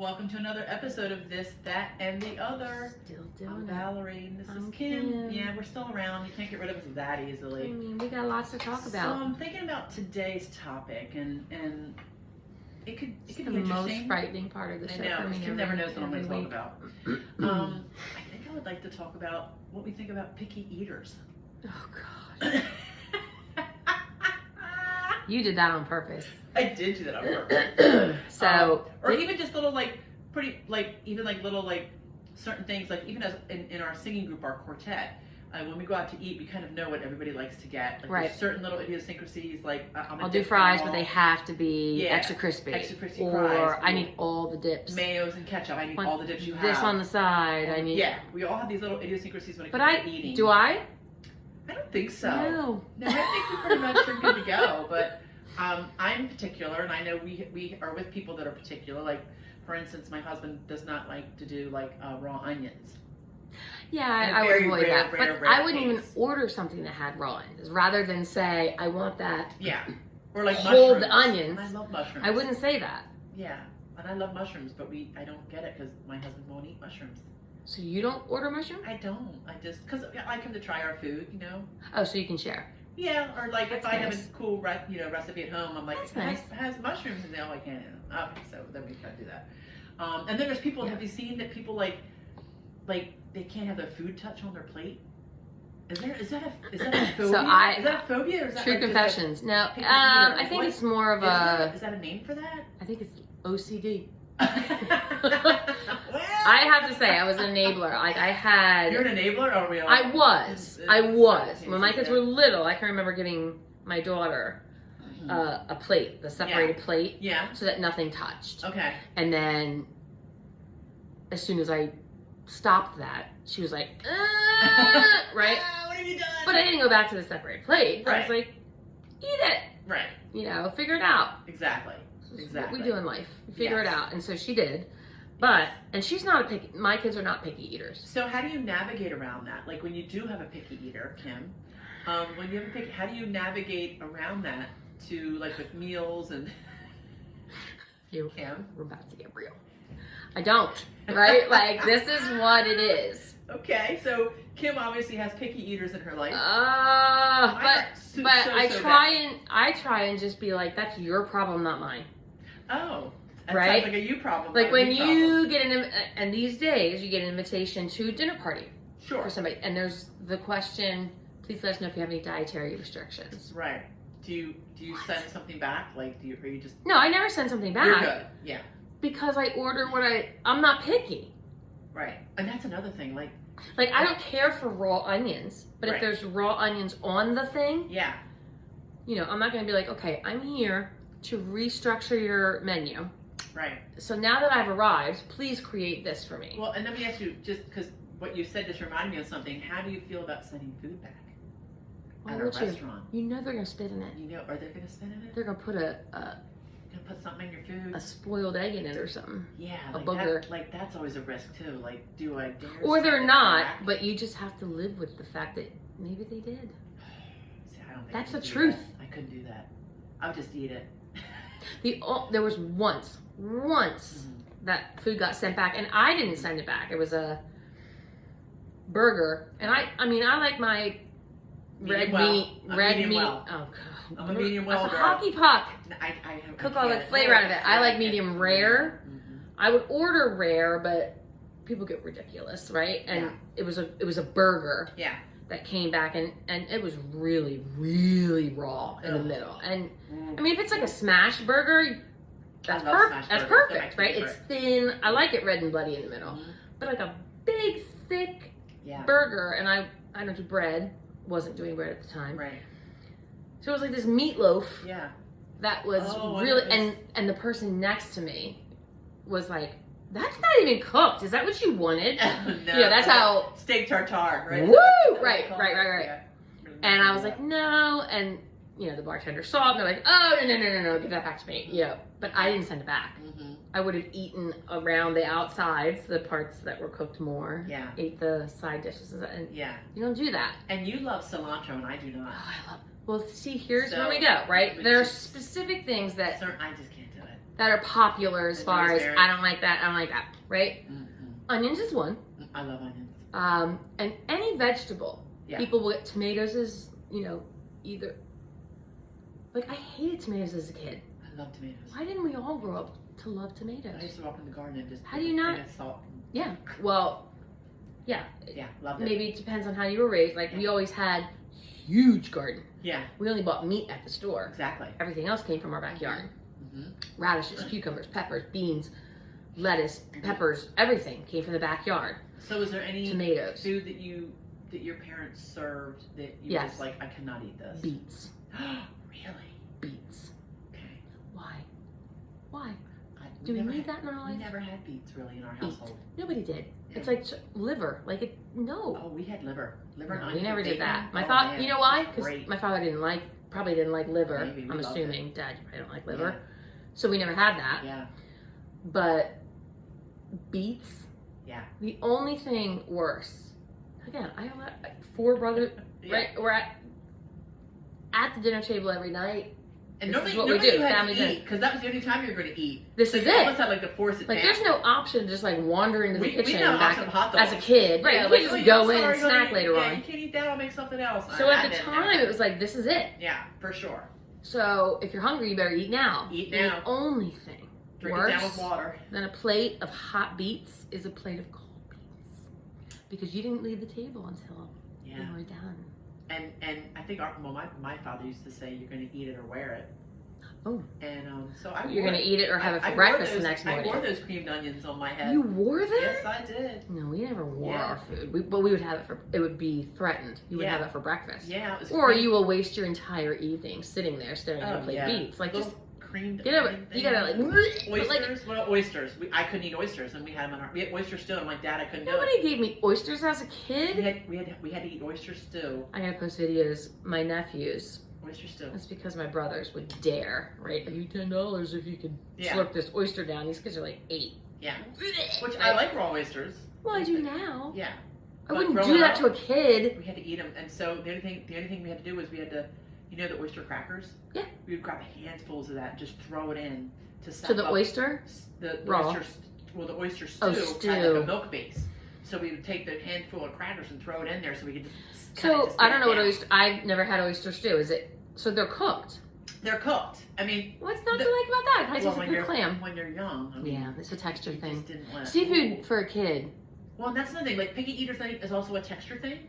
Welcome to another episode of This, That, and the Other. Still doing I'm it. Valerie, and this is I'm Kim. Yeah, we're still around. You can't get rid of us that easily. I mean, we got lots to talk about. So I'm thinking about today's topic, and it could It's be the interesting. most frightening part of the show. I know, for me Kim every- never knows what I'm going to talk week. about. I think I would like to talk about what we think about picky eaters. Oh God. You did that on purpose. I did do that on purpose. So, or even just little little certain things, like even as in our singing group, our quartet, when we go out to eat, we kind of know what everybody likes to get. Like right. There's certain little idiosyncrasies, like I'll do fries, but they have to be extra crispy. Extra crispy or fries. I need all the dips. Mayos and ketchup. I need all the dips you have. This on the side. I need. Yeah, we all have these little idiosyncrasies when it But comes to eating. do I? I don't think so. No. No, I think we pretty much are good to go. But I'm particular, and I know we are with people that are particular. Like, for instance, my husband does not like to do raw onions. Yeah, And I would very avoid rare, that. rare, But rare I wouldn't even case. order something that had raw onions. Rather than say, I want that. Yeah, or like Hold mushrooms. the onions. I love mushrooms. I wouldn't say that. Yeah, and I love mushrooms, but I don't get it because my husband won't eat mushrooms. So you don't order mushroom? I don't. I just because I come to try our food, you know. Oh, so you can share. Yeah, or like That's if I have nice. a cool recipe at home, I'm like, That's it nice. has mushrooms in there. Oh, I can't. Okay, so then we can't do that. And then there's people. Yeah. Have you seen that people like they can't have their food touch on their plate? Is that a phobia? So is that a phobia or is that True like just confessions. No, picky eater? I think What- it's more of is a. that a name for that? I think it's OCD. Well, I have to say, I was an enabler. Like I had. You're an enabler, or real? I was. When my kids were little, I can remember giving my daughter a plate, the separated plate, Yeah. so that nothing touched. Okay. And then, as soon as I stopped that, she was like, right? What have you done? But I didn't go back to the separated plate. I was Right. like, eat it. Right. You know, figure it out. Exactly. This is Exactly. what we do in life. We figure it Yes. out. And so she did. But, and she's not a picky, my kids are not picky eaters. So how do you navigate around that? Like when you do have a picky eater, Kim, when you have a picky, how do you navigate around that to like with meals and Kim? We're about to get real. I don't, right? Like, this is what it is. Okay, so Kim obviously has picky eaters in her life. But so I try and just be like, that's your problem, not mine. Oh, that Right? sounds like a you problem. Like not a when me you get and these days you get an invitation to a dinner party problem. for somebody, and there's the question, please let us know if you have any dietary restrictions. Right. Do you send something back? Like are you just No, I never send something back. You're good. Yeah. Because I order what I'm not picky. Right. And that's another thing. Like I don't care for raw onions, but Right. if there's raw onions on the thing, yeah. you know, I'm not going to be like, okay, I'm here to restructure your menu. Right. So now that I've arrived, please create this for me. Well, and let me ask you, just because what you said just reminded me of something. How do you feel about sending food back Why at a would you? restaurant? You know they're going to spit in it. You know, are they going to spit in it? They're going to put Gonna put something in your food? a spoiled egg in it or something. Yeah, a like booger. that's always a risk too. Like, do I dare? Or send they're it not, back? but you just have to live with the fact that maybe they did. See, I don't think That's I could the do truth. that. I couldn't do that. I would just eat it. There was once that food got sent back, and I didn't send it back. It was a burger, and I mean, I like my Medium well. meat, I'm red medium meat. well. Oh god, I'm a medium well That's a girl. hockey puck. I Cook all the can't. flavor out of it. I like medium rare. Mhm. I would order rare, but people get ridiculous, right? And it was a burger Yeah. that came back, and it was really, really raw in the Ugh. middle. And I mean, if it's like a smash burger, that's I love perfect. smash That's burgers. They're perfect, my right? favorite. It's thin. I like it red and bloody in the middle. Mhm. But like a big, thick Yeah. burger, and I don't do bread. Wasn't doing bread at the time. Right. So it was like this meatloaf Yeah. that was Oh, I really, know this. and the person next to me was like, "That's not even cooked. Is that what you wanted?" No, Yeah, that's how. steak tartare, right? Woo! That's what Right, they call right, it. right, right. Yeah. And I was like, "No," and you know the bartender saw it, and they're like, "Oh no, give that back to me." You know, but I didn't send it back. Mhm. I would have eaten around the outsides, the parts that were cooked more. Yeah. Ate the side dishes, and Yeah. you don't do that. And you love cilantro, and I do not. Oh, I love. Well, see, here's So, where we go. Right, which there are is- specific things that I just can't do that are popular as far as I don't like that, right? Mm-hmm. Onions is one. I love onions. And any vegetable. Yeah. People will get tomatoes as, either. Like, I hated tomatoes as a kid. I love tomatoes. Why didn't we all grow up to love tomatoes? I used to walk in the garden and just How do you not? Salt. Yeah. Well, yeah. Yeah, loved it. Maybe it depends on how you were raised. Like, we always had huge garden. Yeah. We only bought meat at the store. Exactly. Everything else came from our backyard. Mm-hmm. Radishes, cucumbers, peppers, beans, lettuce, peppers, everything came from the backyard. So is there any tomatoes, food that your parents served that you yes. was like, I cannot eat this? Beets. Really? Beets. Okay. Why? Do we need that in our life? We never had beets really in our household. Nobody did. Yeah. It's like liver. No. Oh, we had liver. Liver and No, onions. we never with did bacon. that. My Oh, father, man, you know why? it was Because great. my father probably didn't like liver. Maybe, we I'm loved assuming. it. Dad, you probably don't like liver. So we never had that. Yeah. But beets. Yeah. The only thing worse. Again, I have 4 brothers. Yeah. Right? We're at the dinner table every night. And This is normally, what we normally do, you had family to dinner. eat because that was the only time you were going to eat. This so is you it. almost had like to force it Like, down. there's no option to just like wander into the we kitchen know back some hot dogs. as a kid. Right, Yeah, you like, can't oh, just yeah, go in sorry, and snack honey. later Yeah, on. you can't eat that, I'll make something else. So at the time, it was like, this is it. Yeah, for sure. So if you're hungry, you better eat now. Eat And now. the only thing Drink it down with water. than a plate of hot beets is a plate of cold beets. Because you didn't leave the table until you were done. And I think my father used to say, you're going to eat it or wear it. Oh. And you're going to eat it or have it for I breakfast wore those, the next morning. I wore those creamed onions on my head. You wore them? Yes, I did. No, we never wore our food. But we would have it would be threatened. You would have it for breakfast. Yeah, it was or you will waste your entire evening sitting there staring at a plate of beets. Like, little just creamed get over it. You gotta like oysters. What oysters? I couldn't eat oysters, and we had them we had oyster stew. I'm like, Dad, I couldn't do it. Nobody gave me oysters as a kid. We had to eat oyster stew. I gotta post videos. My nephews. Oyster stew. That's because my brothers would dare, right? I'll give you $10 if you could slurp this oyster down. These kids are like 8. Yeah. Which I like raw oysters. Well, I do now. Yeah. I wouldn't do that to a kid. We had to eat them, and so the only thing we had to do was we had to, the oyster crackers. Yeah. We would grab handfuls of that and just throw it in to the oyster. The raw. The oyster stew, stew. had like a milk base. So we would take the handful of crackers and throw it in there, so we could just. So I don't know what oyster. I've never had oyster stew. Is it? So they're cooked. They're cooked. I mean, what's not to like about that? It tastes like a clam. When you're young, I mean, yeah, it's a texture thing. Just Seafood for a kid. Well, and that's the thing. Like picky eaters is also a texture thing.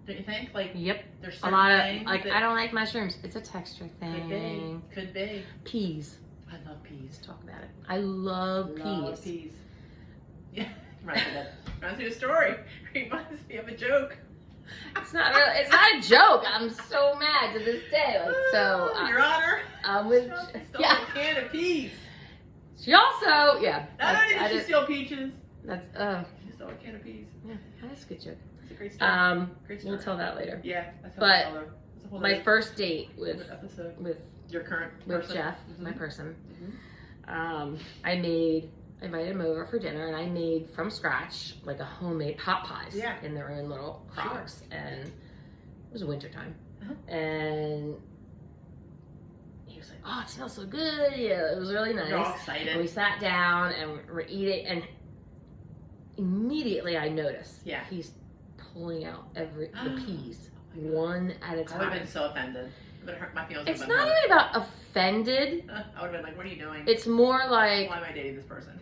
Don't you think? Like, yep. There's a lot of things like I don't like mushrooms. It's a texture thing. Could be. Peas. I love peas. Talk about it. I love peas. Yeah, right. Reminds me of a story. Reminds me of a joke. It's not really. It's not a joke. I'm so mad to this day. Like so. Your Honor. With stole a can of peas. She also Not only did she steal peaches. That's She stole a can of peas. Yeah, that's a good joke. It's a great story. Great story. We'll tell that later. Yeah. But my first date with your current with Jeff, my person. I invited him over for dinner, and I made from scratch like a homemade pot pies in their own little crocks, and it was winter time, and he was like, "Oh, it smells so good!" Yeah, it was really nice. You're all excited. And we sat down and we're eating, and immediately I noticed, he's pulling out the peas one at a time. I would have been so offended. It would have hurt my feelings. It's not even about offended. I would have been like, "What are you doing?" It's more like, "Why am I dating this person?"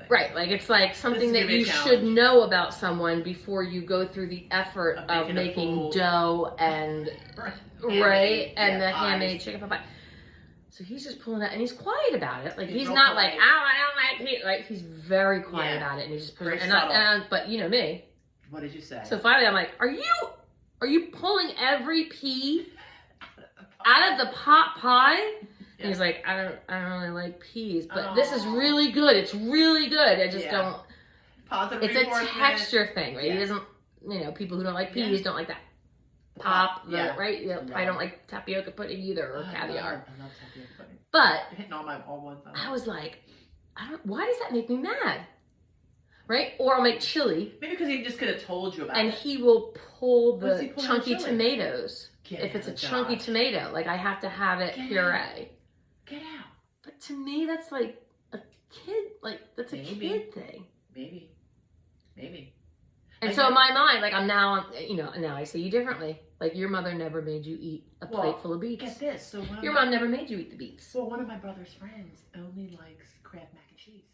Right, like it's like something that you should know about someone before you go through the effort of making dough and and the handmade chicken pot pie. So he's just pulling that, and he's quiet about it. Like he's not like, "Oh, I don't like peas." Like he's very quiet about it, and he's just putting it. But you know me. What did you say? So finally, I'm like, "Are you pulling every pea out of the pot pie?" And he's like, I don't really like peas, but this is really good. It's really good. I just don't. Positive it's a texture thing, right? He doesn't, people who don't like peas don't like that pop, right? I don't like tapioca pudding either, or caviar. I love tapioca pudding. But you're hitting all ones. I was like, why does that make me mad? Right? Or I'll make chili. Maybe because he just could have told you about it. And he will pull the chunky tomatoes. If it's a chunky tomato, like I have to have it puree. Get out. But to me, that's like a kid, like, that's a Maybe. kid thing. Maybe. And so in my mind, like, now I see you differently. Like, your mother never made you eat a plate full of beets. Get this. So your mom never made you eat the beets. Well, one of my brother's friends only likes Kraft mac and cheese.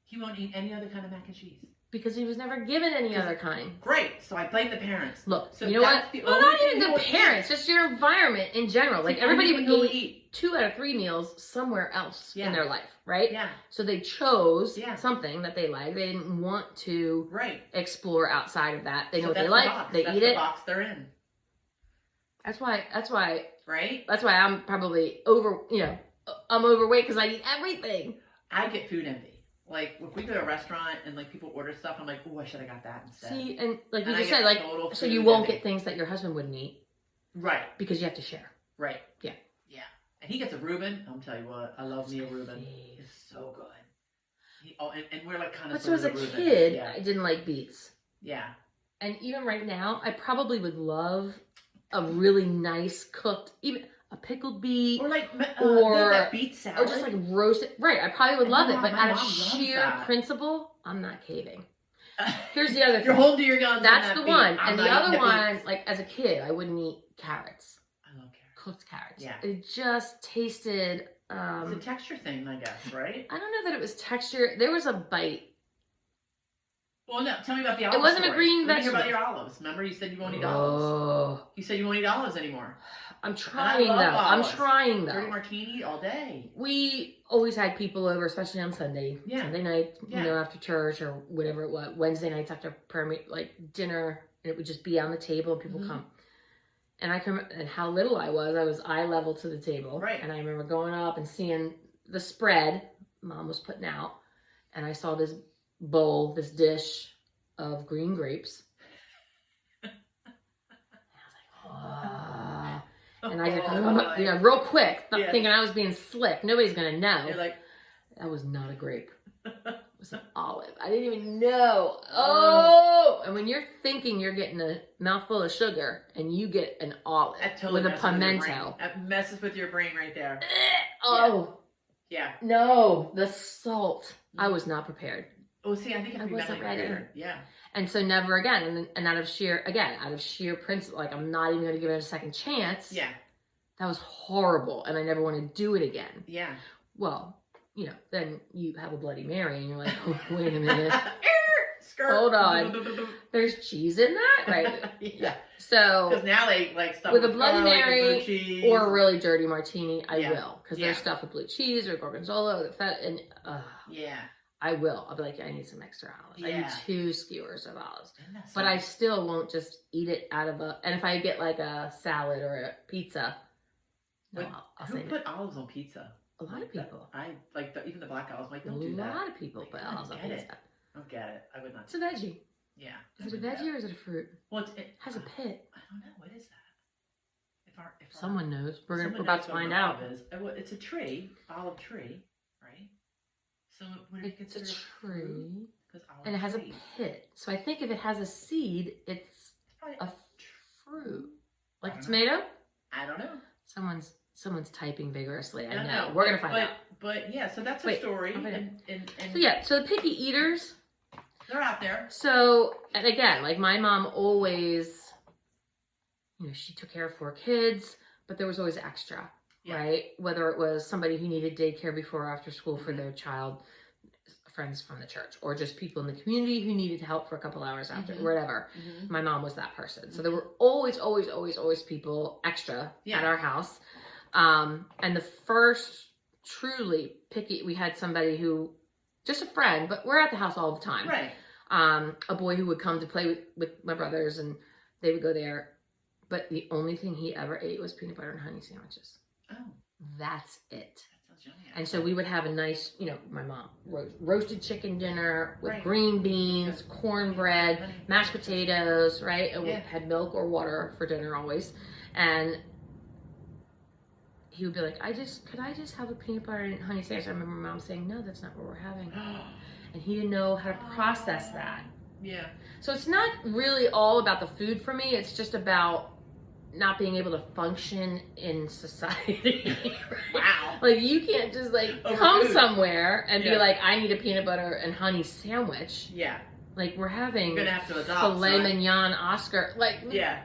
He won't eat any other kind of mac and cheese. Because he was never given any other kind. Great. So I blame the parents. Look, so you know what? Well, not even the parents, just your environment in general. Like, everybody would eat 2 out of 3 meals somewhere else in their life, right? Yeah. So they chose something that they like. They didn't want to explore outside of that. They know what they like. They eat it. That's the box they're in. That's why. Right? That's why I'm probably I'm overweight because I eat everything. I get food envy. Like, if we go to a restaurant and, like, people order stuff, I'm like, oh, I should have got that instead. See, and like you just said, like, so you won't get things that your husband wouldn't eat. Right. Because you have to share. Right. Yeah. Yeah. And he gets a Reuben. I'll tell you what, I love me a Reuben. It's so good. And we're, like, kind of. But so as a kid, I didn't like beets. Yeah. And even right now, I probably would love a really nice cooked, even a pickled beet, or like that beet salad, or just like roasted. Right, I probably would love it, but out of sheer principle, I'm not caving. Here's the other thing. You're holding to your guns. That's the one, and the other one, like as a kid, I wouldn't eat carrots. I love carrots. Cooked carrots. Yeah. It just tasted. It's a texture thing, I guess, right? I don't know that it was texture. There was a bite. Well, no. Tell me about the olives. It wasn't story. a green Let me vegetable. hear about your olives. Remember, you said you won't eat olives. Oh. You said you won't eat olives anymore. I'm trying though. I'm trying though. Dirty martini all day. We always had people over, especially on Sunday. Yeah. Sunday night, after church or whatever it was. Wednesday nights after prayer, like dinner, and it would just be on the table and people come. And I can and how little I was eye level to the table. Right. And I remember going up and seeing the spread Mom was putting out, and I saw this bowl, this dish of green grapes. And I was like, and I just, real quick, thinking I was being slick. Nobody's gonna know. You're like, that was not a grape. It was an olive. I didn't even know. Oh, and when you're thinking you're getting a mouthful of sugar and you get an olive with a pimento, that messes with your brain right there. Oh, yeah. No, the salt. I was not prepared. Oh, see, I think I wasn't ready. Yeah. And so never again. And out of sheer principle, like I'm not even going to give it a second chance. Yeah. That was horrible. And I never want to do it again. Yeah. Well, then you have a Bloody Mary and you're like, oh, wait a minute. Skirt. Hold on. There's cheese in that? Right. Yeah. So. Because now they like stuff with a Bloody Mary or a really dirty martini, I Yeah. will. Because there's stuff with blue cheese or gorgonzola, and yeah. I will. I'll be like, I need some extra olives. Yeah. I need 2 skewers of olives. So but I still won't just eat it out of and if I get like a salad or a pizza, no, I'll who say put olives on pizza? A lot of people. I like even the black olives. Like, don't do that. A lot of people put olives on pizza. I don't get it. I would not. It's a veggie. Yeah. Is it a veggie or is it a fruit? Well, it has a pit. I don't know. What is that? If someone knows. We're about to find out. It's a tree, olive tree, right? So would it It's a tree, and it has a pit. So I think if it has a seed, it's a fruit, like a tomato. I don't know. Someone's typing vigorously. I don't know. know. We're gonna find out. But yeah, so that's a story. So the picky eaters, they're out there. So, and again, like my mom always, she took care of 4 kids, but there was always extra. Yeah. Right? Whether it was somebody who needed daycare before or after school for their child, friends from the church, or just people in the community who needed help for a couple hours after, whatever. My mom was that person. So there were always people extra at our house. And the first truly picky, we had somebody who, just a friend, but we're at the house all the time. Right. A boy who would come to play with my brothers, and they would go there. But the only thing he ever ate was peanut butter and honey sandwiches. Oh. That's it. That sounds yummy. And so we would have a nice, my mom, roasted chicken dinner with green beans, cornbread, mashed potatoes, right? And we had milk or water for dinner always. And he would be like, could I just have a peanut butter and honey sandwich? I remember my mom saying, no, that's not what we're having. And he didn't know how to process that. Yeah. So it's not really all about the food for me. It's just about not being able to function in society. Wow. Like, you can't just, like, Over come food. somewhere and be Yeah. like, I need a peanut butter and honey sandwich. Yeah. Like, we're having You're gonna have to adopt. filet son. mignon Oscar. Like, Yeah.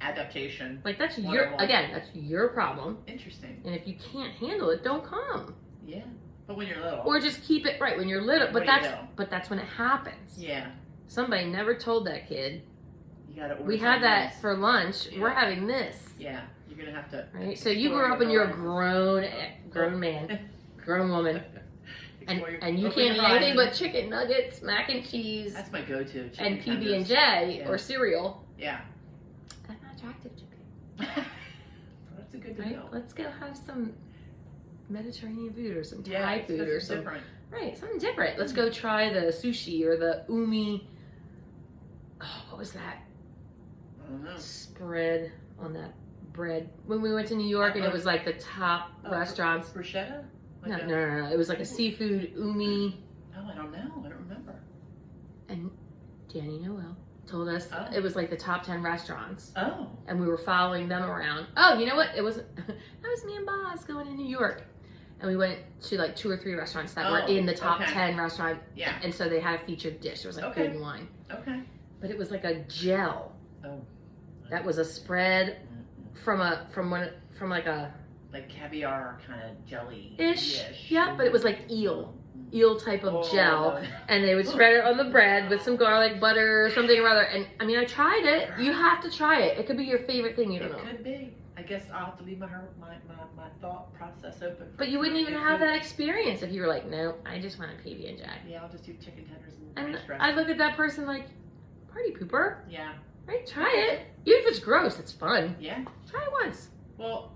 Adaptation. like, that's Wonderful. that's your problem. Interesting. And if you can't handle it, don't come. Yeah. But when you're little. Or just keep it right when you're little. What But do you do? that's when it happens. Yeah. Somebody never told that kid, You gotta order. we had that something for lunch. Yeah. We're having this. else. Yeah. You're gonna have to. Right? So you explore grew up your and you're a horizons. grown man, grown woman. Explore your- And you open your can't eat anything horizons. but chicken nuggets, mac and cheese, That's my go-to. and chicken PB&J tenders. Yeah. or cereal. Yeah. That's not attractive to me. That's a good to Right? know. Let's go have some Mediterranean food or some Thai Yeah, food or that's some different. right, something different. Let's go try the sushi or the umi. Oh, what was that I don't know. spread on that bread when we went to New York? And it was like the top restaurants. Bruschetta? No, Like no. It was like a seafood umi. Oh, I don't know. I don't remember. And Danny Noel told us Oh. it was like the top 10 restaurants, Oh. and we were following them around. Oh, you know what? It wasn't. That was me and Boz going to New York, and we went to like 2 or 3 restaurants that were Oh, in the top okay. 10 restaurant, Yeah. and so they had a featured dish. There was like Okay. food and wine, Okay. but it was like a gel. Oh. That was a spread from like a Like caviar kind of jelly. ish. Yeah, but it was like eel type of Oh, gel, and they would spread it on the bread with some garlic butter or something or other. And I mean, I tried it. You have to try it. It could be your favorite thing. You don't It know. could be. I guess I'll have to leave my thought process open. But you wouldn't even have that experience if you were like, no, I just want a PB&J. Yeah, I'll just do chicken tenders And ranch dressing. I look at that person like, party pooper, Yeah. right? Try it. Even if it's gross, it's fun. Yeah. Try it once. Well,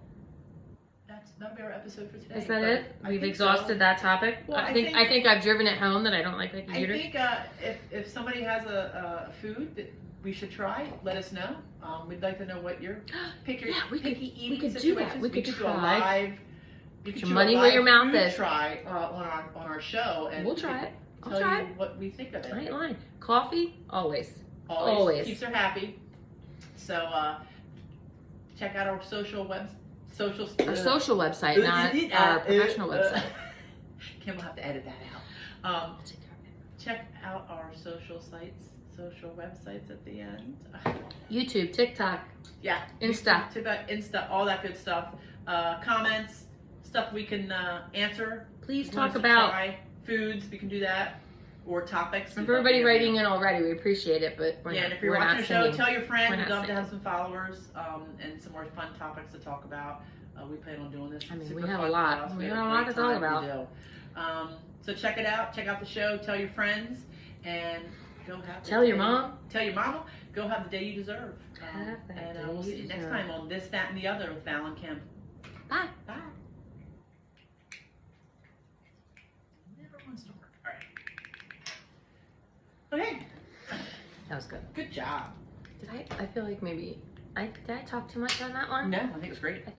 that'll be our episode for today. Is that but it? I We've think exhausted so. that topic. Well, I think I've driven it home that I don't like picky I eaters. think if somebody has a food that we should try, let us know. We'd like to know what your picky eating could do situations. that. We could do a try. live. Put your money where your mouth is. Try on our show, and We'll try it. I'll tell try you it. what we think of it. I ain't lying. Coffee, always. Always keeps her happy. So check out our social Our social website, not our professional website. Kim will have to edit that out. Check out our social websites at the end. YouTube, TikTok, Yeah. Insta. Insta, all that good stuff. Comments, stuff we can answer. Please If you want talk us to about. try foods, we can do that. Or topics. If everybody writing in already, we appreciate it, but we're Yeah, not, and if you're we're watching not the show, singing. tell your friends. We're We'd not love to have singing. some followers and some more fun topics to talk about. We plan on doing this. I mean, Super we have a fun lot. for us. We have have a lot great to talk time. about. We do. So check it out. Check out the show. Tell your friends and go have. the Tell your day- mom. Tell your mama. Go have the day you deserve. Have that and day we'll you see you next deserve. time on This, That, and the Other with Val and Kim. Bye. Bye. Never wants to work. All right. Okay. That was good. Good job. I feel like maybe did I talk too much on that one? No, I think it's great.